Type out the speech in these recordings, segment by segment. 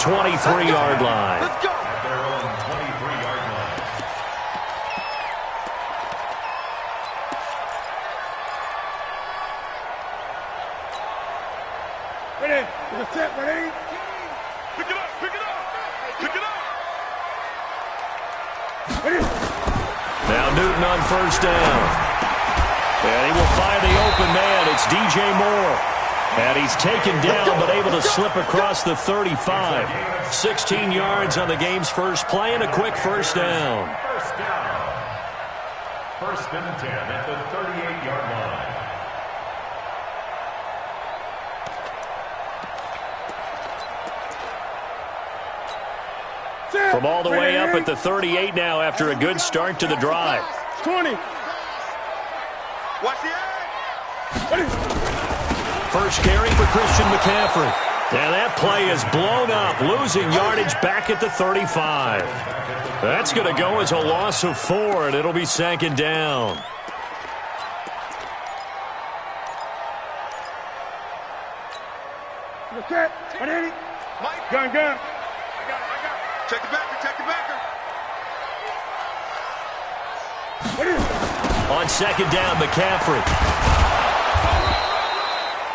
23-yard line. Let's go. At their own 23-yard line. Ready? We're set, ready? Pick it up, pick it up, pick it up. Ready? Now Newton on first down. And he will find the open man. It's DJ Moore. And he's taken down but able to slip across the 35. 16 yards on the game's first play and a quick first down. First down. First and 10 at the 38-yard line. From all the way up at the 38 now after a good start to the drive. 20. Watch the eye. First carry for Christian McCaffrey. And that play is blown up, losing yardage back at the 35. That's going to go as a loss of 4, and it'll be second down. Okay, ready? Mike. Gun. I got it. Check the backer, check the backer. Ready? On second down, McCaffrey.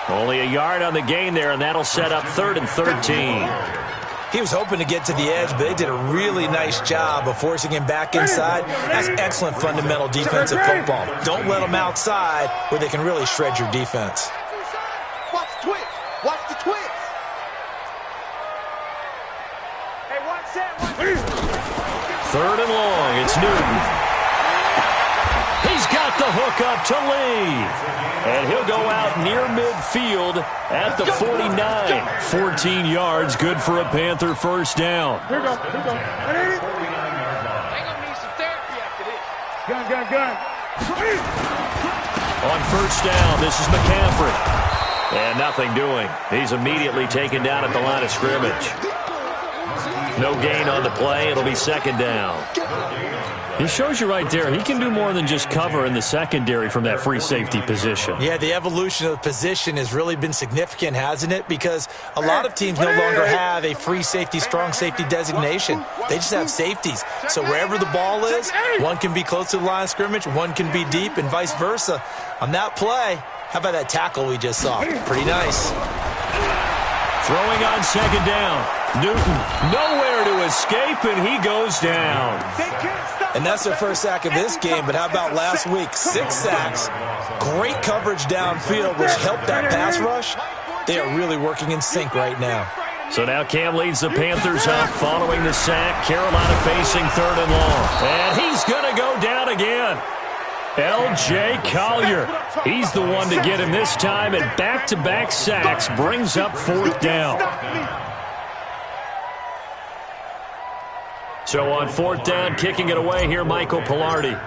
Only a yard on the gain there, and that'll set up 3rd and 13. He was hoping to get to the edge, but they did a really nice job of forcing him back inside. That's excellent fundamental defensive football. Don't let them outside where they can really shred your defense. Watch the twitch. Watch the twitch. Hey, watch that. 3rd and long, it's Newton. He's got the hook up to Lee. And he'll go out near midfield at the 49. 14 yards, good for a Panther first down. Here we go. Ready? 49-yard line. They're going to need some therapy after this. Gun. On first down, this is McCaffrey. And nothing doing. He's immediately taken down at the line of scrimmage. No gain on the play. It'll be second down. He shows you right there, he can do more than just cover in the secondary from that free safety position. Yeah, the evolution of the position has really been significant, hasn't it? Because a lot of teams no longer have a free safety, strong safety designation. They just have safeties. So wherever the ball is, one can be close to the line of scrimmage, one can be deep, and vice versa. On that play, how about that tackle we just saw? Pretty nice. Throwing on second down. Newton nowhere to escape, and he goes down. And that's their first sack of this game, but how about last week? 6 sacks, great coverage downfield, which helped that pass rush. They are really working in sync right now. So now Cam leads the Panthers up following the sack. Carolina facing 3rd and long. And he's going to go down again. L.J. Collier. He's the one to get him this time, and back-to-back sacks brings up 4th down. So on 4th down, kicking it away here, Michael Pilardi.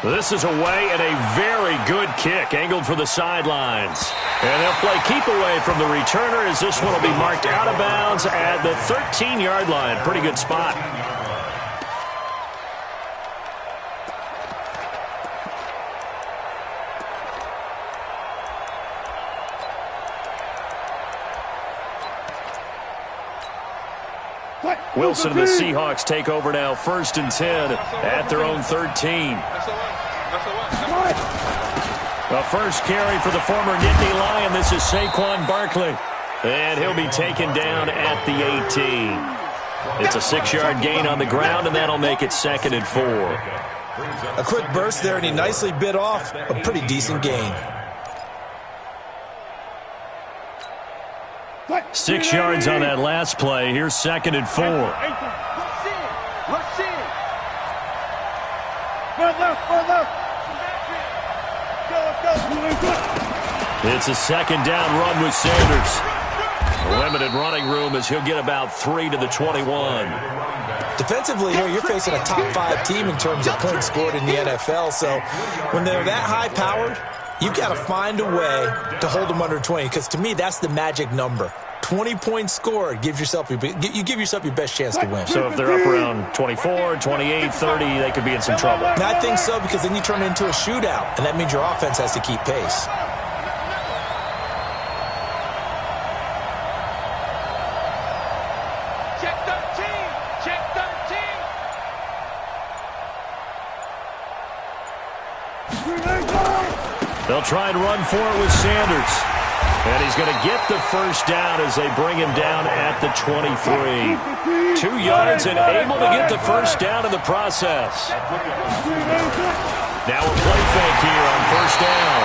This is away and a very good kick, angled for the sidelines. And they'll play keep away from the returner as this one will be marked out of bounds at the 13-yard line. Pretty good spot. Wilson and the Seahawks take over now, 1st and 10 at their own 13. The first carry for the former Nittany Lion. This is Saquon Barkley. And he'll be taken down at the 18. It's a 6-yard gain on the ground, and that'll make it 2nd and 4. A quick burst there, and he nicely bit off a pretty decent gain. 6 yards on that last play. Here's 2nd and 4. Rush in. Run left. It's a 2nd down run with Sanders. Limited running room as he'll get about 3 to the 21. Defensively here, you're facing a top 5 team in terms of points scored in the NFL. So when they're that high-powered, you've got to find a way to hold them under 20, because to me, that's the magic number. 20 points scored, you give yourself your best chance to win. So if they're up around 24, 28, 30, they could be in some trouble. And I think so, because then you turn it into a shootout, and that means your offense has to keep pace. Check 13. Check 13. They'll try and run for it with Sanders. And he's going to get the first down as they bring him down at the 23. 2 yards and able to get the first down in the process. Now a play fake here on first down.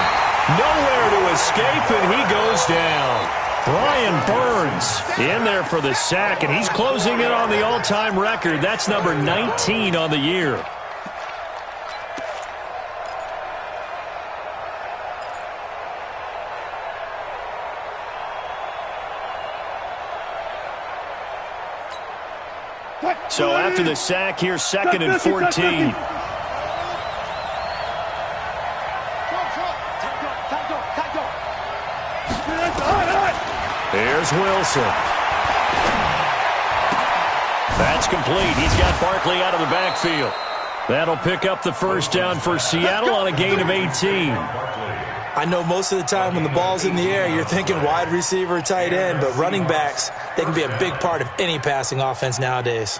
Nowhere to escape, and he goes down. Brian Burns in there for the sack, and he's closing in on the all-time record. That's number 19 on the year. So after the sack here, 2nd and 14. Here's Wilson. That's complete. He's got Barkley out of the backfield. That'll pick up the first down for Seattle on a gain of 18. I know most of the time when the ball's in the air, you're thinking wide receiver, tight end, but running backs, they can be a big part of any passing offense nowadays.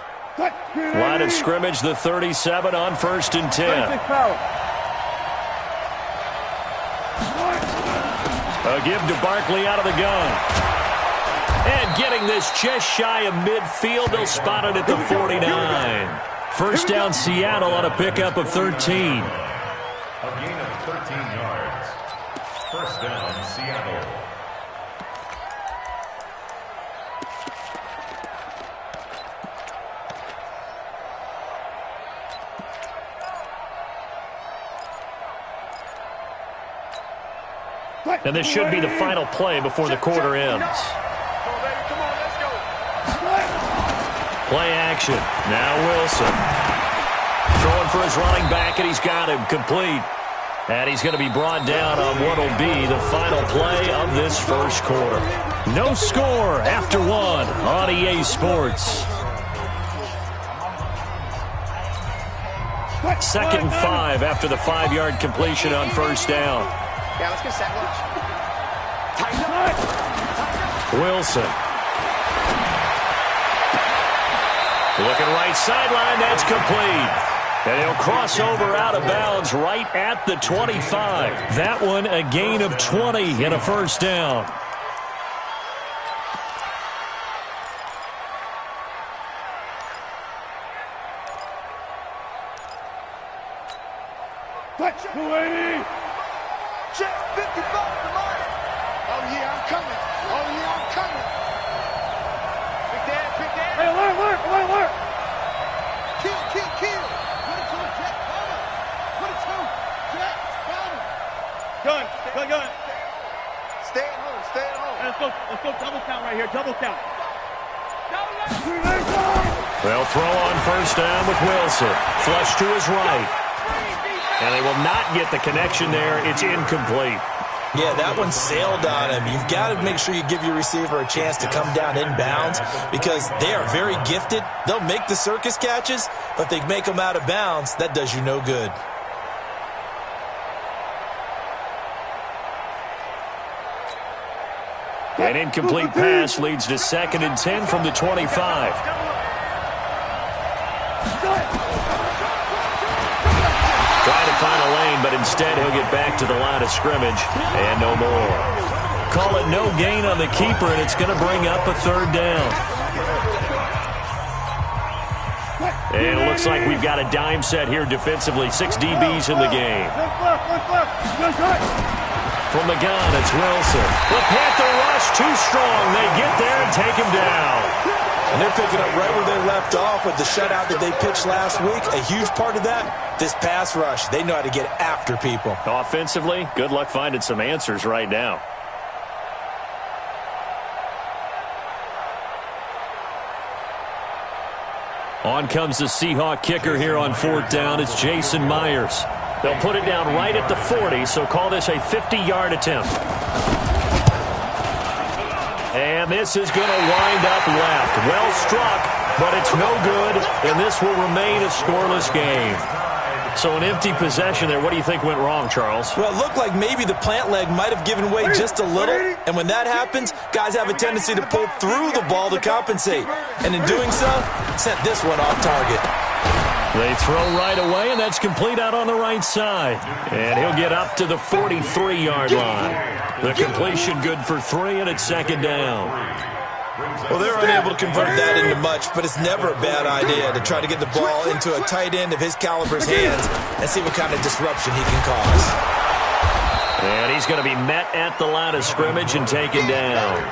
Line of scrimmage, the 37 on 1st and 10. A give to Barkley out of the gun. And getting this just shy of midfield, they'll spot it at the 49. First down Seattle on a pickup of 13. A gain of 13 yards. First down Seattle. And this should be the final play before the quarter ends. Play action. Now Wilson. Throwing for his running back, and he's got him complete. And he's going to be brought down on what will be the final play of this first quarter. No score after 1 on EA Sports. 2nd and 5 after the 5-yard completion on first down. Yeah, let's get set. Watch. Wilson. Looking right sideline, that's complete. And he'll cross over out of bounds right at the 25. That one a gain of 20 and a first down. Touch 280. Check 55 to mine. Oh, yeah, I'm coming. Oh, yeah, I'm coming. Big Dan, Big Dan. Hey, alert. Kill. Put it to a jet, bomber. Put it to jet, bomber. Gun. Stay at home. Hey, let's go double count right here. Double count. They'll throw on first down with Wilson. Flush to his right. And they will not get the connection there. It's incomplete. Yeah, that one sailed on him. You've got to make sure you give your receiver a chance to come down inbounds because they are very gifted. They'll make the circus catches, but if they make them out of bounds, that does you no good. An incomplete pass leads to 2nd and 10 from the 25. Trying to find a lane, but instead he'll get back to the line of scrimmage, and no more. Call it no gain on the keeper, and it's going to bring up a 3rd down. And it looks like we've got a dime set here defensively. 6 DBs in the game. From the gun, it's Wilson. The Panther rush too strong. They get there and take him down. And they're picking up right where they left off with the shutout that they pitched last week. A huge part of that, this pass rush. They know how to get after people. Offensively, good luck finding some answers right now. On comes the Seahawk kicker here on 4th down. It's Jason Myers. They'll put it down right at the 40, so call this a 50-yard attempt. And this is going to wind up left. Well struck, but it's no good, and this will remain a scoreless game. So an empty possession there. What do you think went wrong, Charles? Well, it looked like maybe the plant leg might have given way just a little. And when that happens, guys have a tendency to pull through the ball to compensate. And in doing so, sent this one off target. They throw right away, and that's complete out on the right side. And he'll get up to the 43-yard line. The completion good for 3, and it's second down. Well, they're unable to convert that into much, but it's never a bad idea to try to get the ball into a tight end of his caliber's hands and see what kind of disruption he can cause. And he's going to be met at the line of scrimmage and taken down.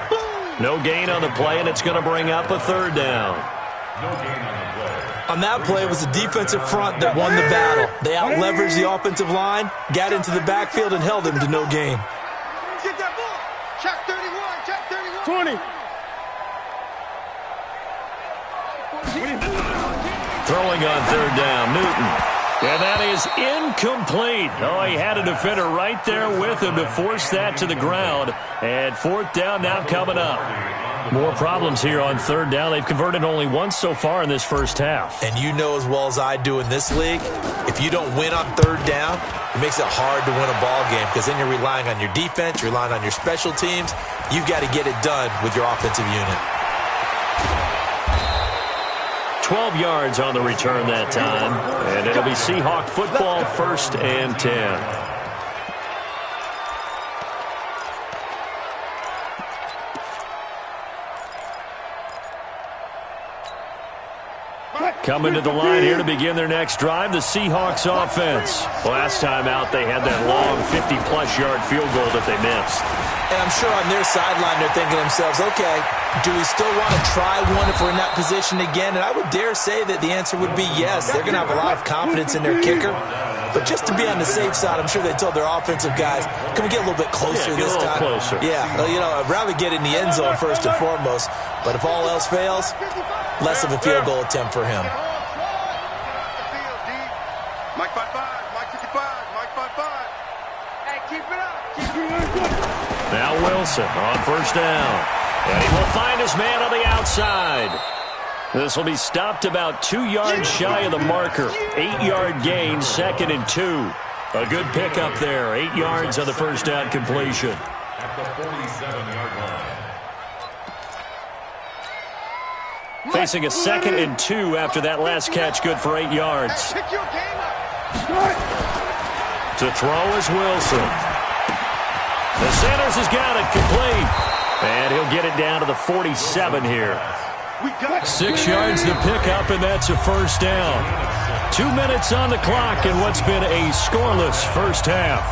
No gain on the play, and it's going to bring up a third down. No gain on the play. On that play, it was the defensive front that won the battle. They out-leveraged the offensive line, got into the backfield, and held him to no gain. Get that ball. Check 31. Check 31. 20. Throwing on third down, Newton. And that is incomplete. Oh, he had a defender right there with him to force that to the ground. And fourth down now coming up. More problems here on third down. They've converted only once so far in this first half. And you know as well as I do in this league, if you don't win on third down, it makes it hard to win a ball game because then you're relying on your defense, you're relying on your special teams. You've got to get it done with your offensive unit. 12 yards on the return that time. And it'll be Seahawk football, 1st and 10. Coming to the line here to begin their next drive, the Seahawks offense. Last time out, they had that long 50-plus yard field goal that they missed. And I'm sure on their sideline they're thinking to themselves, okay, do we still want to try one if we're in that position again? And I would dare say that the answer would be yes. They're going to have a lot of confidence in their kicker. But just to be on the safe side, I'm sure they told their offensive guys, can we get a little bit closer this time? Closer. Yeah, you know, I'd rather get in the end zone first and foremost. But if all else fails, less of a field goal attempt for him. Mike 55, Mike 55, Mike 55. Hey, keep it up. Keep it up. Now Wilson on first down. And he will find his man on the outside. This will be stopped about 2 yards shy of the marker. 8-yard gain, 2nd and 2. A good pickup there. 8 yards on the first down completion. At the 47-yard line. Facing a 2nd and 2 after that last catch, good for 8 yards. Pick your game up. To throw is Wilson. The Sanders has got it complete. And he'll get it down to the 47 here. 6 yards to pick up, and that's a first down. 2 minutes on the clock in what's been a scoreless first half.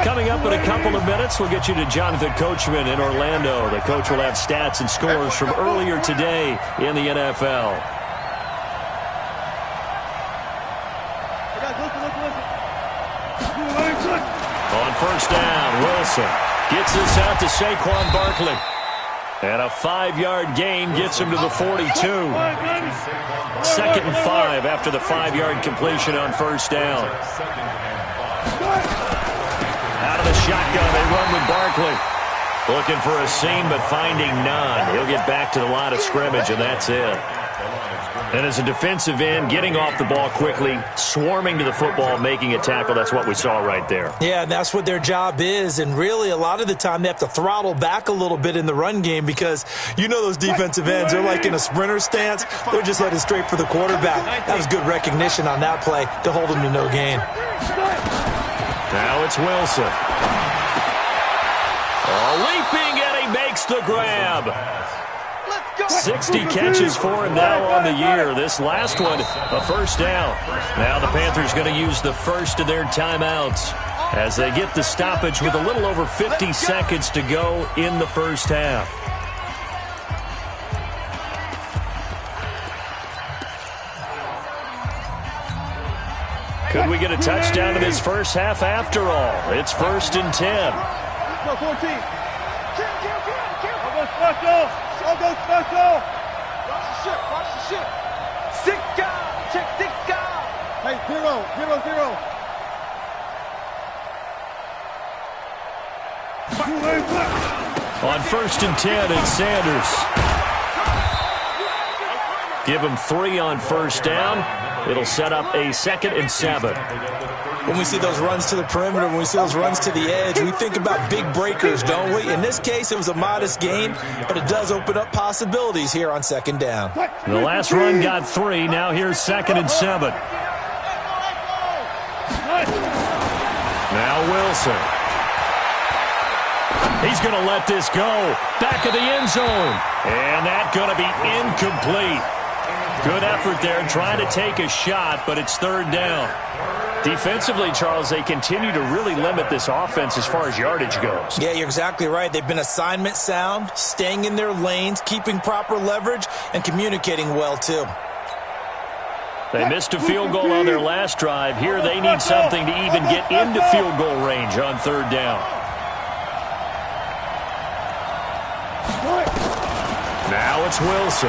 Coming up in a couple of minutes, we'll get you to Jonathan Coachman in Orlando. The coach will have stats and scores from earlier today in the NFL. On first down, Wilson gets this out to Saquon Barkley. And a 5-yard gain gets him to the 42. 2nd and 5 after the 5-yard completion on first down. Out of the shotgun, they run with Barkley. Looking for a seam, but finding none. He'll get back to the line of scrimmage, and that's it. And as a defensive end, getting off the ball quickly, swarming to the football, making a tackle, that's what we saw right there. Yeah, and that's what their job is. And really, a lot of the time, they have to throttle back a little bit in the run game because you know those defensive ends, they're like in a sprinter stance. They're just headed straight for the quarterback. That was good recognition on that play to hold him to no gain. Now it's Wilson. Leaping, and he makes the grab. 60 catches for him now on the year. This last one, a first down. Now the Panthers going to use the first of their timeouts as they get the stoppage with a little over 50 seconds to go in the first half. Could we get a touchdown in this first half after all? It's 1st and 10. Go 14. I'll go special. I'll go special. Watch the ship. Watch the ship. 6 guys. Check 6 guys. Hey, 0, 0, 0. On 1st and 10, it's Sanders. Give him 3 on 1st down. It'll set up a 2nd and 7. When we see those runs to the perimeter, when we see those runs to the edge, we think about big breakers, don't we? In this case, it was a modest gain, but it does open up possibilities here on 2nd down. The last run got 3. Now here's 2nd and 7. Now Wilson. He's going to let this go. Back of the end zone. And that's going to be incomplete. Good effort there trying to take a shot, but it's 3rd down. Defensively, Charles, they continue to really limit this offense as far as yardage goes. Yeah, you're exactly right. They've been assignment sound, staying in their lanes, keeping proper leverage, and communicating well, too. They missed a field goal on their last drive. Here they need something to even get into field goal range on 3rd down. Now it's Wilson.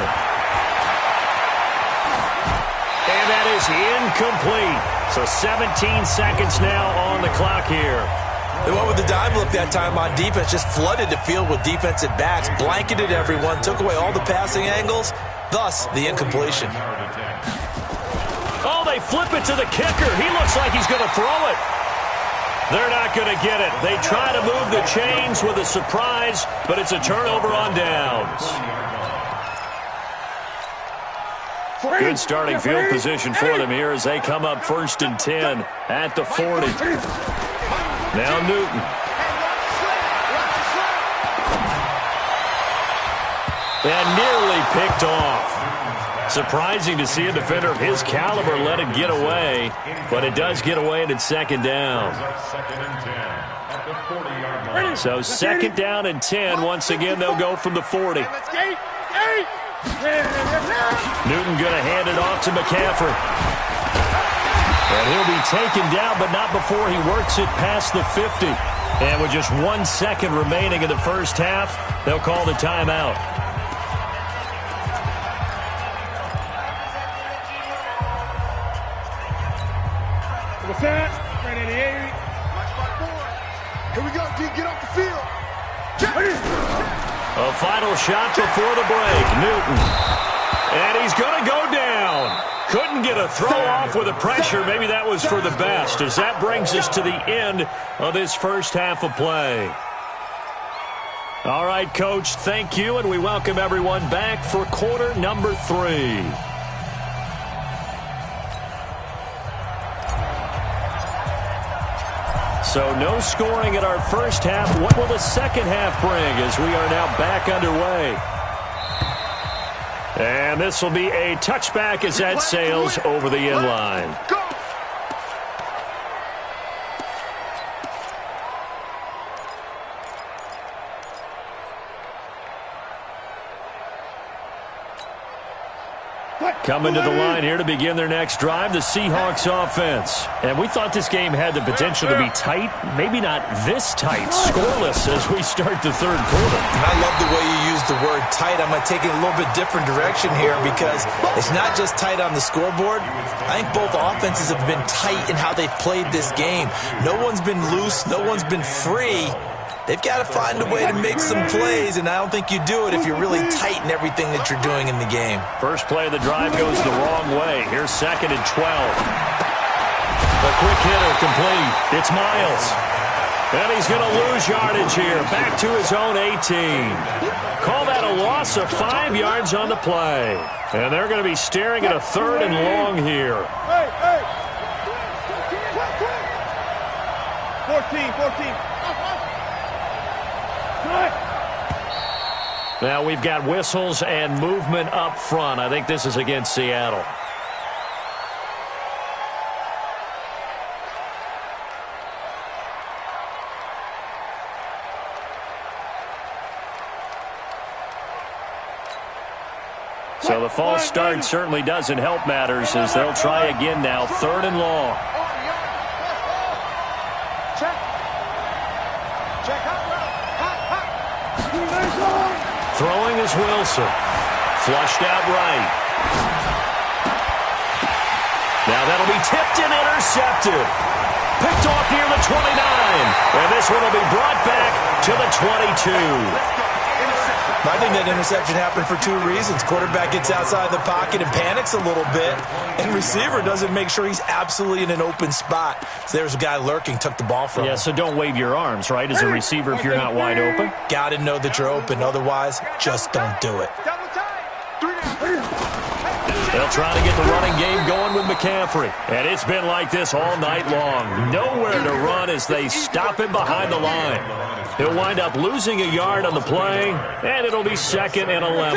And that is incomplete. So 17 seconds now on the clock here. They went with the dime look that time on defense, just flooded the field with defensive backs, blanketed everyone, took away all the passing angles, thus the incompletion. Oh, they flip it to the kicker. He looks like he's going to throw it. They're not going to get it. They try to move the chains with a surprise, but it's a turnover on downs. Good starting field position for them here as they come up 1st and 10 at the 40. Now Newton. And nearly picked off. Surprising to see a defender of his caliber let it get away, but it does get away and it's 2nd down. So 2nd down and 10. Once again, they'll go from the 40. Newton going to hand it off to McCaffrey. And he'll be taken down, but not before he works it past the 50. And with just 1 second remaining in the first half, they'll call the timeout. What's that? 388. Here we go, D. Get off the field. A final shot before the break. Newton. And he's going to go down. Couldn't get a throw off with the pressure. Maybe that was for the best, as that brings us to the end of this first half of play. All right, Coach, thank you, and we welcome everyone back for quarter number 3. So no scoring in our first half. What will the second half bring as we are now back underway? And this will be a touchback as that sails over the end line. Coming to the line here to begin their next drive, the Seahawks offense. And we thought this game had the potential to be tight, maybe not this tight, scoreless as we start the 3rd quarter. And I love the way you use the word tight. I'm going to take it a little bit different direction here because it's not just tight on the scoreboard. I think both offenses have been tight in how they've played this game. No one's been loose. No one's been free. They've got to find a way to make some plays, and I don't think you do it if you're really tight in everything that you're doing in the game. First play of the drive goes the wrong way. Here's 2nd and 12. A quick hitter complete. It's Miles. And he's going to lose yardage here. Back to his own 18. Call that a loss of 5 yards on the play. And they're going to be staring at a 3rd and long here. 14. Now we've got whistles and movement up front. I think this is against Seattle. So the false start certainly doesn't help matters as they'll try again now. 3rd and long. Throwing is Wilson. Flushed out right. Now that'll be tipped and intercepted. Picked off near the 29. And this one will be brought back to the 22. I think that interception happened for two reasons. Quarterback gets outside the pocket and panics a little bit, and receiver doesn't make sure he's absolutely in an open spot. So there's a guy lurking, took the ball from him. Yeah, so don't wave your arms, right, as a receiver if you're not wide open. Got to know that you're open. Otherwise, just don't do it. They'll try to get the running game going with McCaffrey. And it's been like this all night long. Nowhere to run as they stop him behind the line. He'll wind up losing a yard on the play, and it'll be 2nd and 11.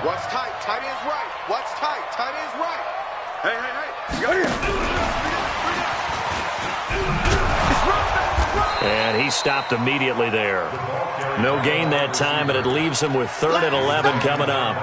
What's tight? Tight end's right. What's tight? Tight end's right. Hey. And he stopped immediately there. No gain that time, and it leaves him with 3rd and 11 coming up.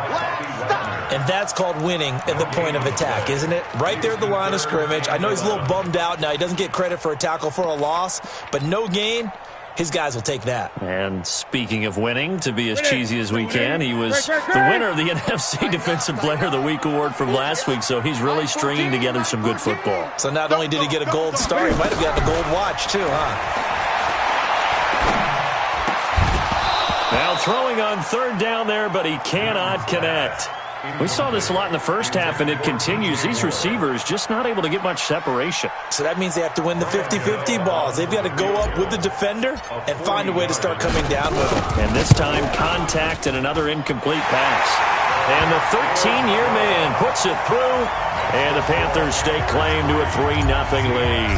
And that's called winning at the point of attack, isn't it? Right there at the line of scrimmage. I know he's a little bummed out now. He doesn't get credit for a tackle for a loss, but no gain, his guys will take that. And speaking of winning, to be as cheesy as we can, he was the winner of the NFC Defensive Player of the Week award from last week, so he's really stringing together some good football. So not only did he get a gold star, he might have gotten a gold watch too, huh? Now throwing on 3rd down there, but he cannot connect. We saw this a lot in the first half, and it continues. These receivers just not able to get much separation. So that means they have to win the 50-50 balls. They've got to go up with the defender and find a way to start coming down with him. And this time, contact and another incomplete pass. And the 13-year man puts it through, and the Panthers stake claim to a 3-0 lead.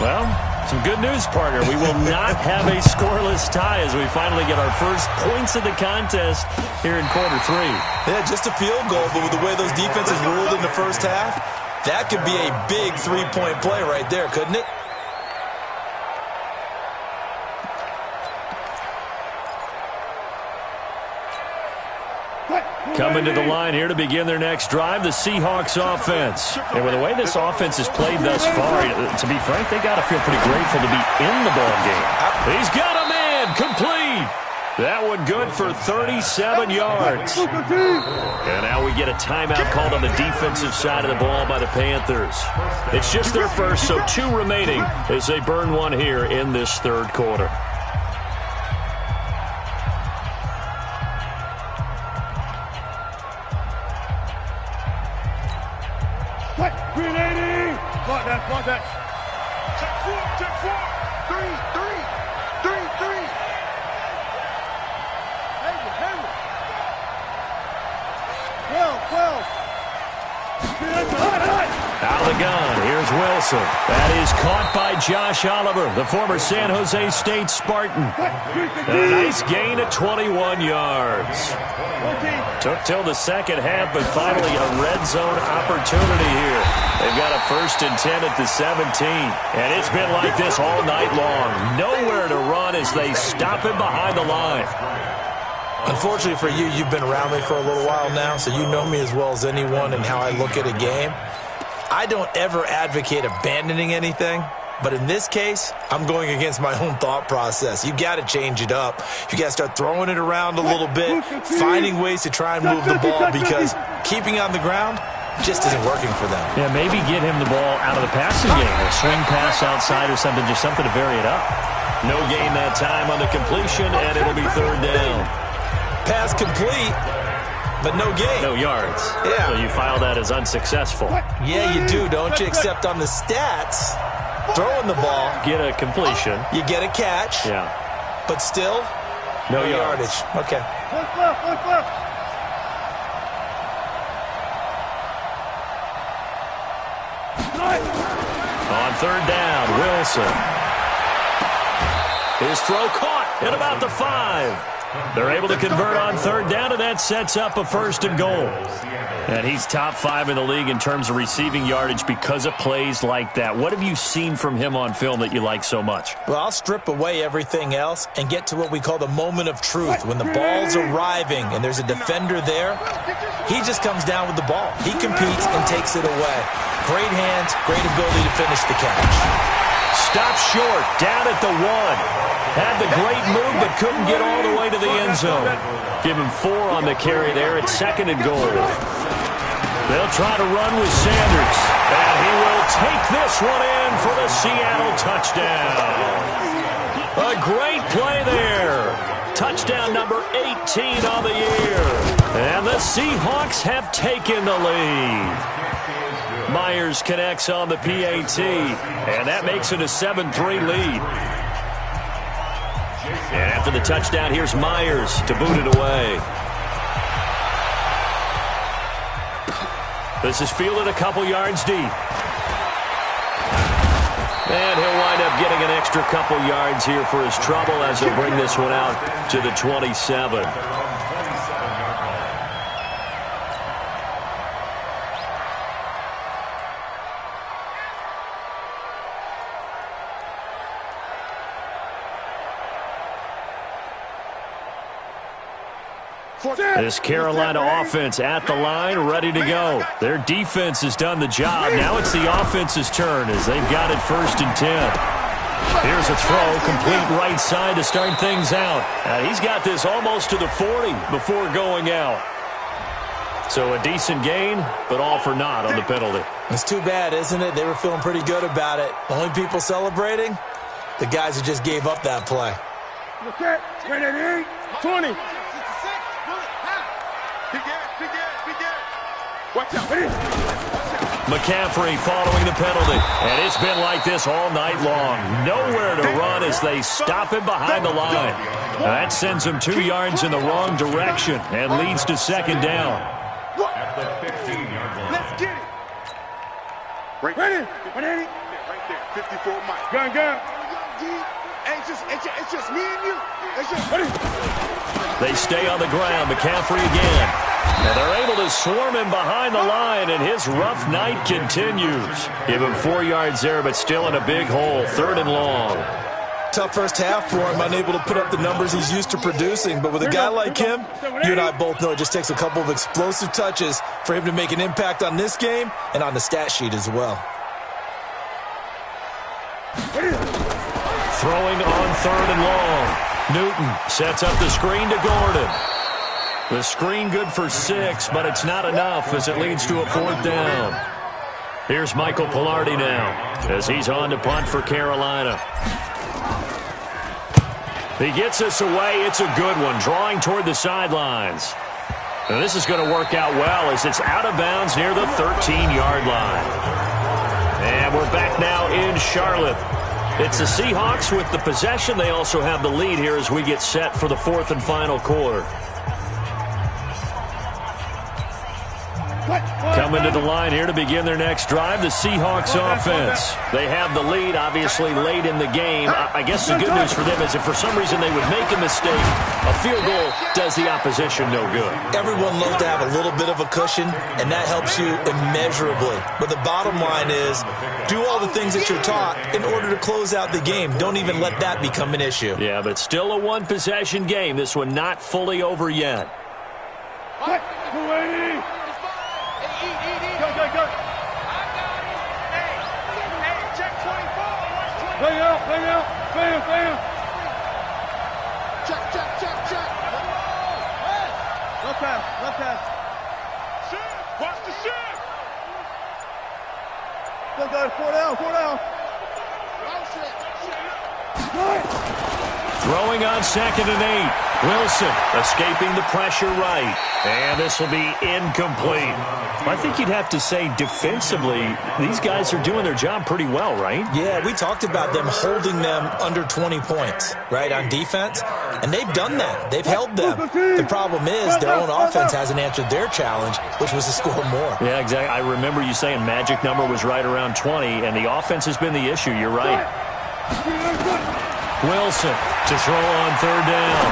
Well, some good news, partner. We will not have a scoreless tie as we finally get our first points of the contest here in quarter 3. Yeah, just a field goal, but with the way those defenses ruled in the first half, that could be a big 3-point play right there, couldn't it? Coming to the line here to begin their next drive, the Seahawks offense. And with the way this offense has played thus far, to be frank, they got to feel pretty grateful to be in the ball game. He's got a man, complete. That one good for 37 yards. And now we get a timeout called on the defensive side of the ball by the Panthers. It's just their first, so 2 remaining as they burn one here in this 3rd quarter. Block that. Check 4. 3. Out of the gun, here's Wilson. That is caught by Josh Oliver, the former San Jose State Spartan. A nice gain of 21 yards. Took till the second half, but finally a red zone opportunity here. They've got a 1st and 10 at the 17. And it's been like this all night long. Nowhere to run as they stop him behind the line. Unfortunately for you, you've been around me for a little while now, so you know me as well as anyone and how I look at a game. I don't ever advocate abandoning anything, but in this case, I'm going against my own thought process. You got to change it up. You got to start throwing it around a little bit, finding ways to try and move the ball, because keeping on the ground just isn't working for them. Yeah, maybe get him the ball out of the passing game, a swing pass outside or something, just something to vary it up. No gain that time on the completion, and it'll be 3rd down. Pass complete, but no gain. No yards. Yeah. So you file that as unsuccessful. Yeah, you do, don't you? Except on the stats, throwing the ball. Get a completion. You get a catch. Yeah. But still, no yardage. Okay. What's left? On 3rd down, Wilson. His throw caught at about the 5. They're able to convert on 3rd down, and that sets up a 1st and goal. And he's top 5 in the league in terms of receiving yardage because of plays like that. What have you seen from him on film that you like so much? Well, I'll strip away everything else and get to what we call the moment of truth. When the ball's arriving and there's a defender there, he just comes down with the ball. He competes and takes it away. Great hands, great ability to finish the catch. Stopped short, down at the 1. Had the great move, but couldn't get all the way to the end zone. Give him 4 on the carry there at 2nd and goal. They'll try to run with Sanders. And he will take this one in for the Seattle touchdown. A great play there. Touchdown number 18 on the year. And the Seahawks have taken the lead. Myers connects on the PAT. And that makes it a 7-3 lead. And after the touchdown, here's Myers to boot it away. This is fielded a couple yards deep. And he'll wind up getting an extra couple yards here for his trouble as he'll bring this one out to the 27. This Carolina offense at the line, ready to go. Their defense has done the job. Now it's the offense's turn as they've got it 1st and 10. Here's a throw, complete right side to start things out. And he's got this almost to the 40 before going out. So a decent gain, but all for naught on the penalty. It's too bad, isn't it? They were feeling pretty good about it. Only people celebrating, the guys who just gave up that play. Okay, 20. Watch out. McCaffrey following the penalty. And it's been like this all night long. Nowhere to run as they stop him behind the line. That sends him 2 yards in the wrong direction and leads to 2nd down. At the 15-yard line. Let's get it. Ready? Right there. 54 Mike. Gun. Hey, it's just me and you. It's just Ready? They stay on the ground. McCaffrey again. And they're able to swarm him behind the line, and his rough night continues. Give him 4 yards there, but still in a big hole. 3rd and long. Tough first half for him, unable to put up the numbers he's used to producing. But with a guy like him, you and I both know it just takes a couple of explosive touches for him to make an impact on this game and on the stat sheet as well. Throwing on 3rd and long. Newton sets up the screen to Gordon. The screen good for 6, but it's not enough as it leads to a 4th down. Here's Michael Pilardi now as he's on to punt for Carolina. He gets this away. It's a good one, drawing toward the sidelines. And this is going to work out well as it's out of bounds near the 13-yard line. And we're back now in Charlotte. It's the Seahawks with the possession. They also have the lead here as we get set for the 4th and final quarter. Coming to the line here to begin their next drive, the Seahawks offense. They have the lead, obviously, late in the game. I guess the good news for them is if for some reason they would make a mistake, a field goal does the opposition no good. Everyone loves to have a little bit of a cushion, and that helps you immeasurably. But the bottom line is, do all the things that you're taught in order to close out the game. Don't even let that become an issue. Yeah, but still a one-possession game. This one not fully over yet. What? 280. Go. I got it. Hey, check 24. Hang out. Bam. Check. Left pass. Shift. Watch the shift. Go, 4 down. Throwing on 2nd and 8. Wilson escaping the pressure right. And this will be incomplete. I think you'd have to say defensively, these guys are doing their job pretty well, right? Yeah, we talked about them holding them under 20 points, right, on defense. And they've done that. They've held them. The problem is their own offense hasn't answered their challenge, which was to score more. Yeah, exactly. I remember you saying magic number was right around 20, and the offense has been the issue. You're right. Wilson to throw on 3rd down.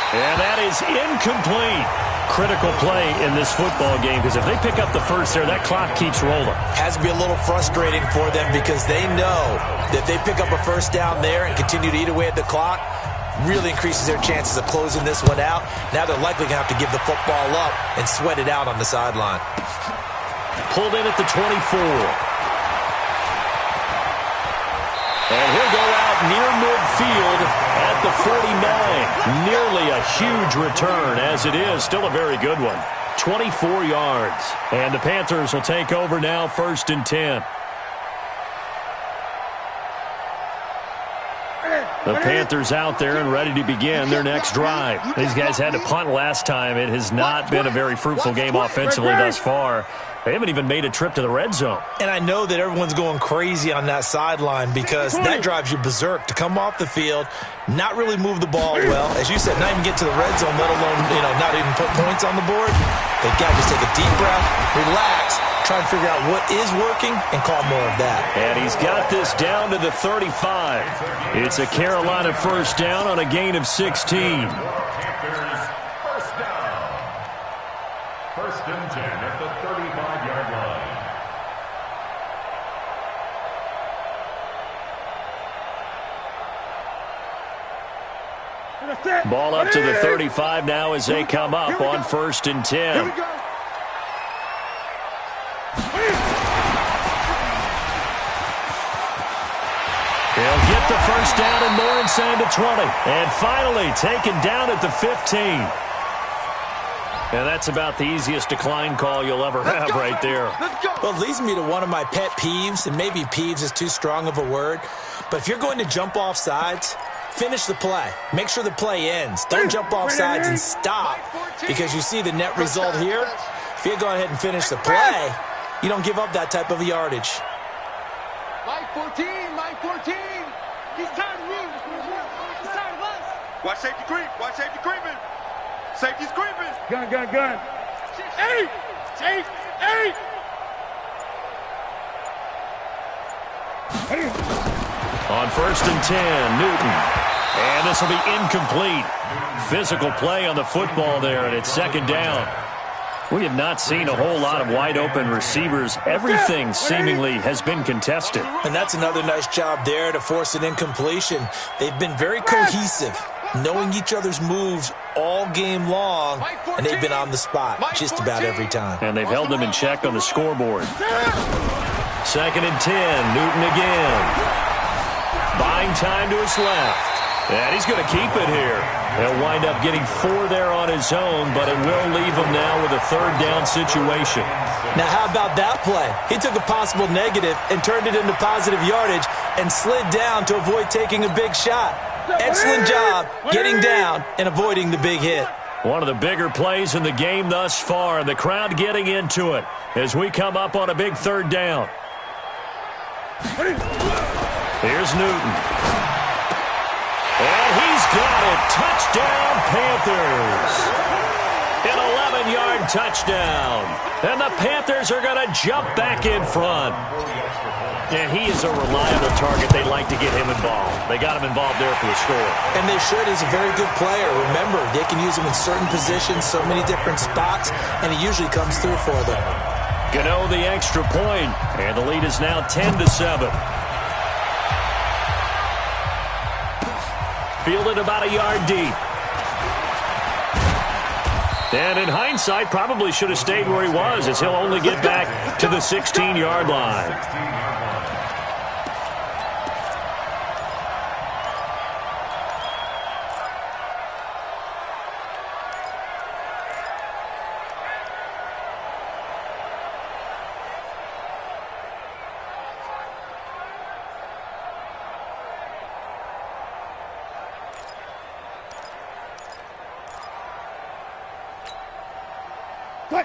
And that is incomplete. Critical play in this football game because if they pick up the first there, that clock keeps rolling. Has to be a little frustrating for them because they know that if they pick up a first down there and continue to eat away at the clock, really increases their chances of closing this one out. Now they're likely going to have to give the football up and sweat it out on the sideline. Pulled in at the 24. And he'll go out near midfield at the 49. Nearly a huge return. As it is, still a very good one. 24 yards. And the Panthers will take over now, 1st and 10. The Panthers out there and ready to begin their next drive. These guys had to punt last time. It has not been a very fruitful game offensively thus far. They haven't even made a trip to the red zone. And I know that everyone's going crazy on that sideline because that drives you berserk to come off the field, not really move the ball well. As you said, not even get to the red zone, let alone, not even put points on the board. They've got to just take a deep breath, relax, try and figure out what is working and call more of that. And he's got this down to the 35. It's a Carolina first down on a gain of 16. First and 10 at the 35-yard line. Ball up to the 35 now as they come up on 1st and 10. Here we go. They'll get the first down and more inside the 20. And finally taken down at the 15. And that's about the easiest decline call you'll ever have right there. Well, it leads me to one of my pet peeves, and maybe peeves is too strong of a word, but if you're going to jump off sides, finish the play. Make sure the play ends. Don't jump off sides and stop, because you see the net result here. If you go ahead and finish the play, you don't give up that type of yardage. Mike 14, Mike 14. He's tired of you. He's tired of us. Watch safety creep. Watch safety creeping. Safety's creeping. Gun. 8. Chase 8. On 1st and 10, Newton. And this will be incomplete. Physical play on the football there, and it's 2nd down. We have not seen a whole lot of wide-open receivers. Everything seemingly has been contested. And that's another nice job there to force an incompletion. They've been very cohesive, knowing each other's moves all game long, and they've been on the spot just about every time. And they've held them in check on the scoreboard. 2nd and 10, Newton again. Buying time to his left. And he's going to keep it here. He'll wind up getting 4 there on his own, but it will leave him now with a 3rd down situation. Now, how about that play? He took a possible negative and turned it into positive yardage and slid down to avoid taking a big shot. Excellent job getting down and avoiding the big hit. One of the bigger plays in the game thus far, and the crowd getting into it as we come up on a big 3rd down. Here's Newton. And he's got it. Touchdown, Panthers. An 11-yard touchdown. And the Panthers are going to jump back in front. And he is a reliable target. They like to get him involved. They got him involved there for the score. And they should. He's a very good player. Remember, they can use him in certain positions, so many different spots, and he usually comes through for them. Gano the extra point, and the lead is now 10-7. Fielded about a yard deep. And in hindsight, probably should have stayed where he was, as he'll only get back to the 16-yard line.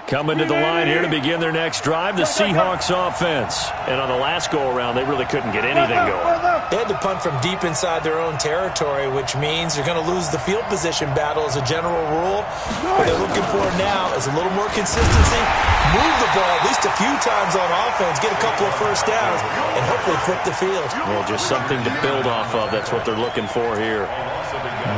Coming to the line here to begin their next drive, the Seahawks offense. And on the last go-around, they really couldn't get anything going. They had to punt from deep inside their own territory, which means you're going to lose the field position battle as a general rule. What they're looking for now is a little more consistency, move the ball at least a few times on offense, get a couple of first downs, and hopefully flip the field. Well, just something to build off of. That's what they're looking for here.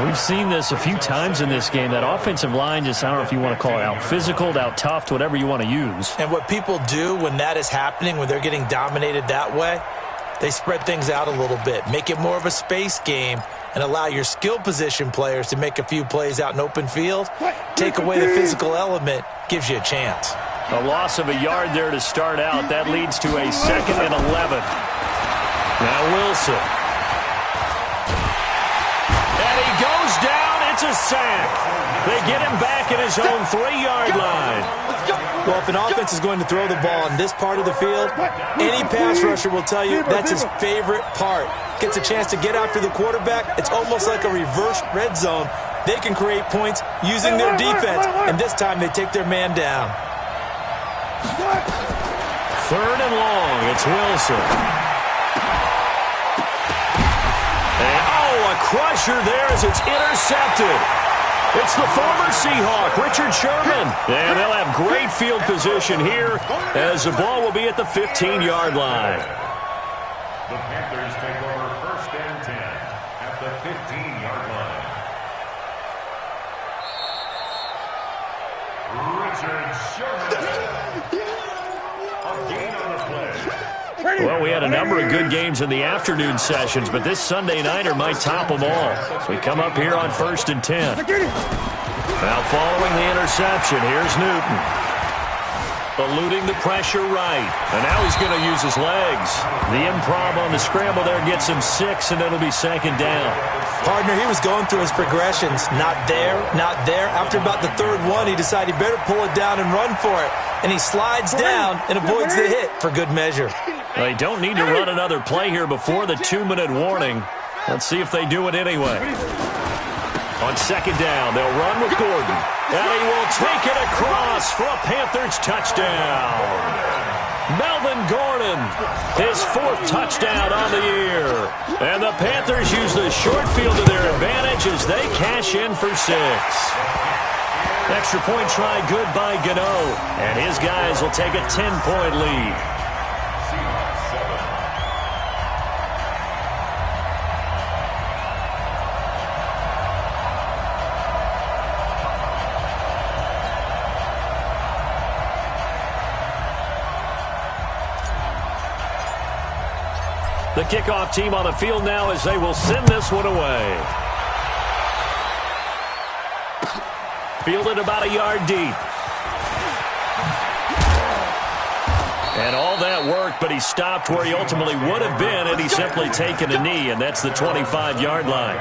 We've seen this a few times in this game. That offensive line just, I don't know if you want to call it out physical, out tough, whatever you want to use. And what people do when that is happening, when they're getting dominated that way, they spread things out a little bit, make it more of a space game, and allow your skill position players to make a few plays out in open field. Take away the physical element, gives you a chance. A loss of a yard there to start out. That leads to a 2nd and 11. Now Wilson. goes down. It's a sack. They get him back at his own 3-yard line. Well, if an offense is going to throw the ball in this part of the field, any pass rusher will tell you that's his favorite part. Gets a chance to get after the quarterback. It's almost like a reverse red zone. They can create points using their defense, and this time they take their man down. 3rd and long. It's Wilson. And, a crusher there as it's intercepted. It's the former Seahawk, Richard Sherman. And they'll have great field position here as the ball will be at the 15-yard line. The Panthers take over 1st and 10 at the 15-yard line. Richard Sherman. A gain on the play. Well, we had a number of good games in the afternoon sessions, but this Sunday nighter might top them all. So we come up here on 1st and 10. Now following the interception, here's Newton. Eluding the pressure right. And now he's going to use his legs. The improv on the scramble there gets him 6, and it'll be 2nd down. Partner, he was going through his progressions. Not there, not there. After about the 3rd one, he decided he better pull it down and run for it. And he slides down and avoids the hit for good measure. They don't need to run another play here before the 2-minute warning. Let's see if they do it anyway. On 2nd down, they'll run with Gordon. And he will take it across for a Panthers touchdown. Melvin Gordon, his 4th touchdown on the year. And the Panthers use the short field to their advantage as they cash in for 6. Extra point try good by Gano. And his guys will take a 10-point lead. The kickoff team on the field now as they will send this one away. Fielded about a yard deep. And all that worked, but he stopped where he ultimately would have been had he simply taken a knee, and that's the 25-yard line.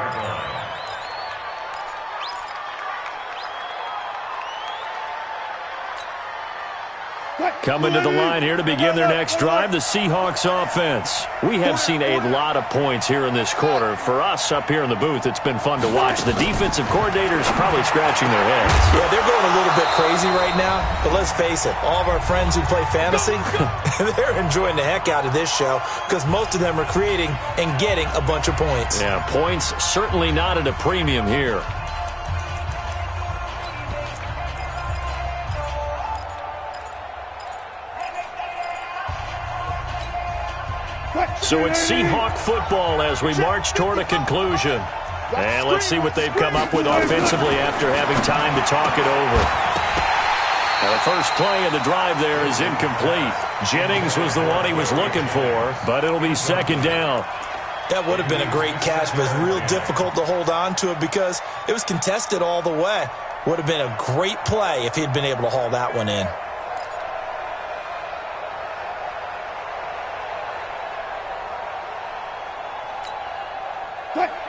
Coming to the line here to begin their next drive, the Seahawks offense. We have seen a lot of points here in this quarter. For us up here in the booth, it's been fun to watch. The defensive coordinators probably scratching their heads. Yeah, they're going a little bit crazy right now, but let's face it, all of our friends who play fantasy, they're enjoying the heck out of this show because most of them are creating and getting a bunch of points. Yeah, points certainly not at a premium here. So it's Seahawk football as we march toward a conclusion. And let's see what they've come up with offensively after having time to talk it over. Now the first play of the drive there is incomplete. Jennings was the one he was looking for, but it'll be 2nd down. That would have been a great catch, but it's real difficult to hold on to it because it was contested all the way. Would have been a great play if he'd been able to haul that one in.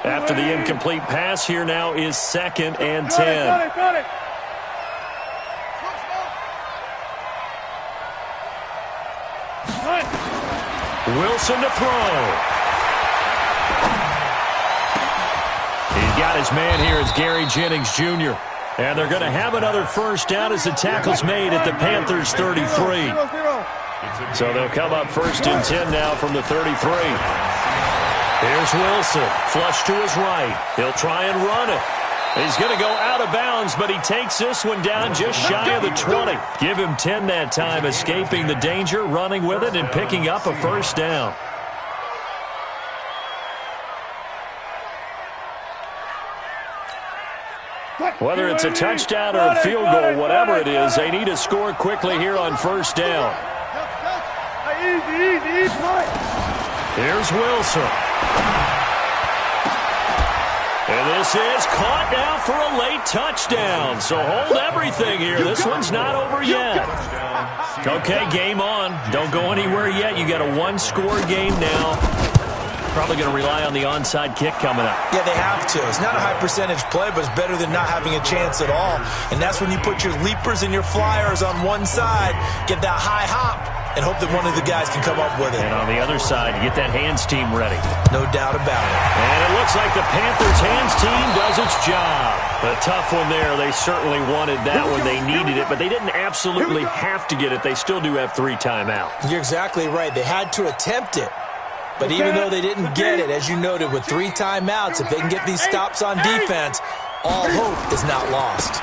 After the incomplete pass, here now is 2nd and 10. Got it. Wilson to throw. He's got his man here. It's Gary Jennings Jr. And they're going to have another 1st down as the tackle's made at the Panthers 33. So they'll come up 1st and 10 now from the 33. Here's Wilson, flush to his right. He'll try and run it. He's going to go out of bounds, but he takes this one down just shy of the 20. Give him 10 that time, escaping the danger, running with it, and picking up a 1st down. Whether it's a touchdown or a field goal, whatever it is, they need to score quickly here on 1st down. Easy. Here's Wilson. And this is caught now for a late touchdown. So hold everything here. This one's not over yet. Okay, game on. Don't go anywhere yet. You got a 1-score game now. Probably going to rely on the onside kick coming up. Yeah, they have to. It's not a high percentage play, but it's better than not having a chance at all. And that's when you put your leapers and your flyers on one side, get that high hop, and hope that one of the guys can come up with it. And on the other side, you get that hands team ready. No doubt about it. And it looks like the Panthers' hands team does its job. A tough one there. They certainly wanted that when they needed it, but they didn't absolutely have to get it. They still do have 3 timeouts. You're exactly right. They had to attempt it. But even though they didn't get it, as you noted, with 3 timeouts, if they can get these stops on defense, all hope is not lost.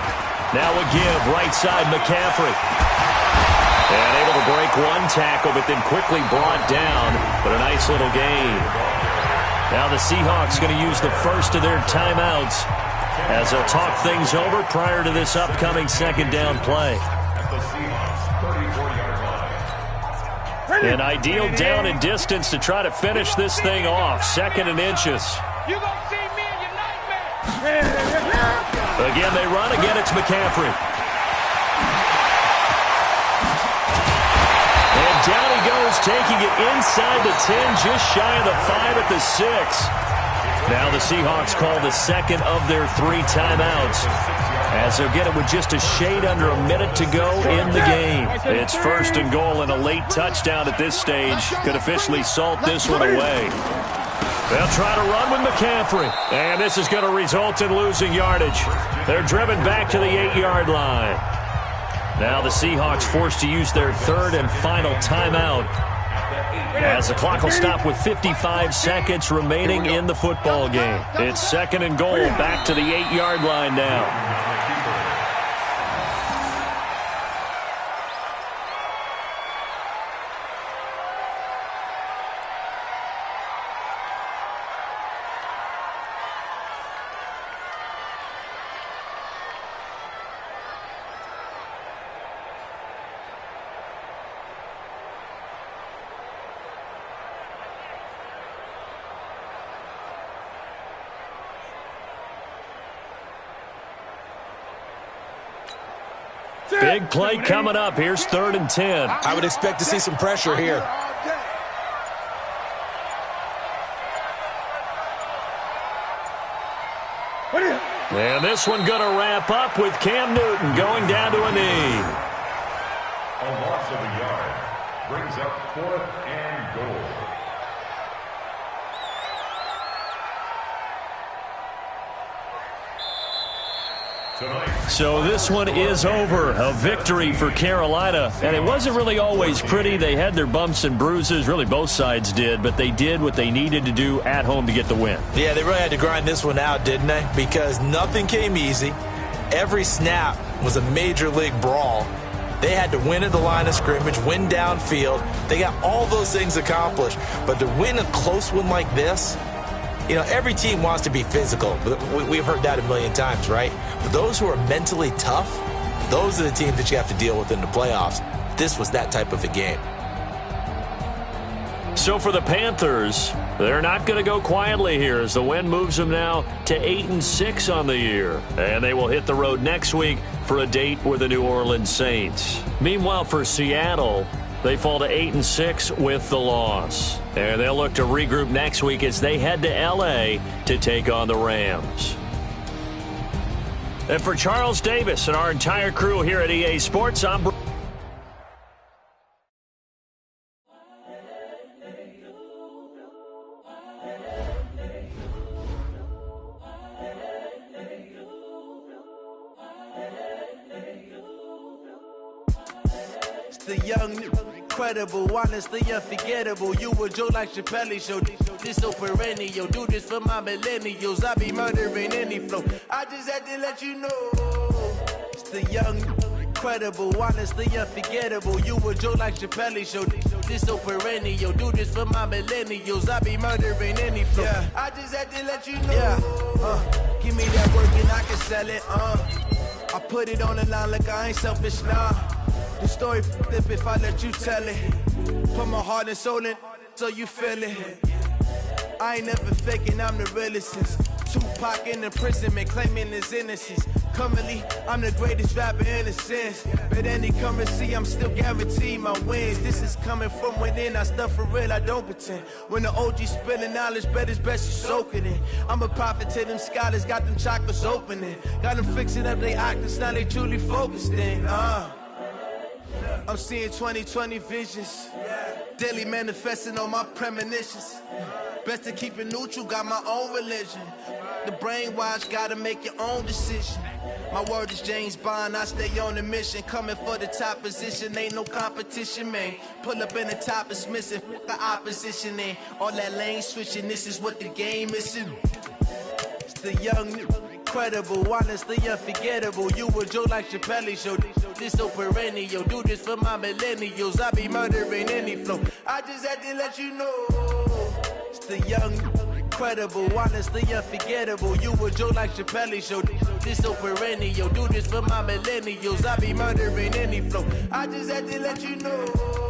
Now a give, right side, McCaffrey. And able to break one tackle, but then quickly brought down. But a nice little gain. Now the Seahawks going to use the first of their timeouts as they'll talk things over prior to this upcoming second down play. At the Seahawks' 34-yard line. An ideal down and distance to try to finish this thing off. 2nd and inches. You gonna see me in your nightmare. Again, they run. Again, it's McCaffrey. And down he goes, taking it inside the 10, just shy of the 5 at the 6. Now the Seahawks call the second of their 3 timeouts, as they'll get it with just a shade under a minute to go in the game. It's 1st and goal, and a late touchdown at this stage could officially salt this one away. They'll try to run with McCaffrey, and this is going to result in losing yardage. They're driven back to the 8-yard line. Now the Seahawks forced to use their 3rd and final timeout, as the clock will stop with 55 seconds remaining in the football game. It's 2nd and goal, back to the 8-yard line now. Big play coming up. Here's 3rd and 10. I would expect to see some pressure here. And this one going to wrap up with Cam Newton going down to a knee. A loss of a yard brings up 4th and goal. So this one is over. A victory for Carolina. And it wasn't really always pretty. They had their bumps and bruises. Really, both sides did. But they did what they needed to do at home to get the win. Yeah, they really had to grind this one out, didn't they? Because nothing came easy. Every snap was a major league brawl. They had to win at the line of scrimmage, win downfield. They got all those things accomplished. But to win a close one like this, you know, every team wants to be physical. We've heard that a million times, right? But those who are mentally tough, those are the teams that you have to deal with in the playoffs. This was that type of a game. So for the Panthers, they're not going to go quietly here as the win moves them now to 8-6 on the year. And they will hit the road next week for a date with the New Orleans Saints. Meanwhile, for Seattle, they fall to 8-6 with the loss. And they'll look to regroup next week as they head to L.A. to take on the Rams. And for Charles Davis and our entire crew here at EA Sports, I'm the young, incredible, honestly unforgettable. You a Joe like Chappelle show. This so perennial. Do this for my millennials. I be murdering any flow. I just had to let you know. It's the young, incredible, honestly unforgettable. You a Joe like Chappelle show. This so perennial. Do this for my millennials. I be murdering any flow. Yeah. I just had to let you know. Yeah. Give me that work and I can sell it. I put it on the line like I ain't selfish, nah. The story flip if I let you tell it. Put my heart and soul in so you feel it. I ain't never faking, I'm the realest since Tupac in imprisonment, claiming his innocence. Currently, I'm the greatest rapper in a sense. But any currency, I'm still guaranteed my wins. This is coming from within, I stuff for real, I don't pretend. When the OG spilling knowledge, bet it's best you soak it in. I'm a prophet to them scholars, got them chakras opening. Got them fixing up they octaves, now they truly focused in. I'm seeing 2020 visions. Daily manifesting on my premonitions. Best to keep it neutral, got my own religion. The brainwash, gotta make your own decision. My word is James Bond, I stay on the mission. Coming for the top position, ain't no competition, man. Pull up in the top, it's missing, the opposition in. All that lane switching, this is what the game is. It's the young, incredible, honestly unforgettable. You a Joe like Chappelle show. This so perennial, do this for my millennials. I be murdering any flow. I just had to let you know. It's the young, incredible, honestly unforgettable. You a Joe like Chappelle show. This so perennial, do this for my millennials. I be murdering any flow. I just had to let you know.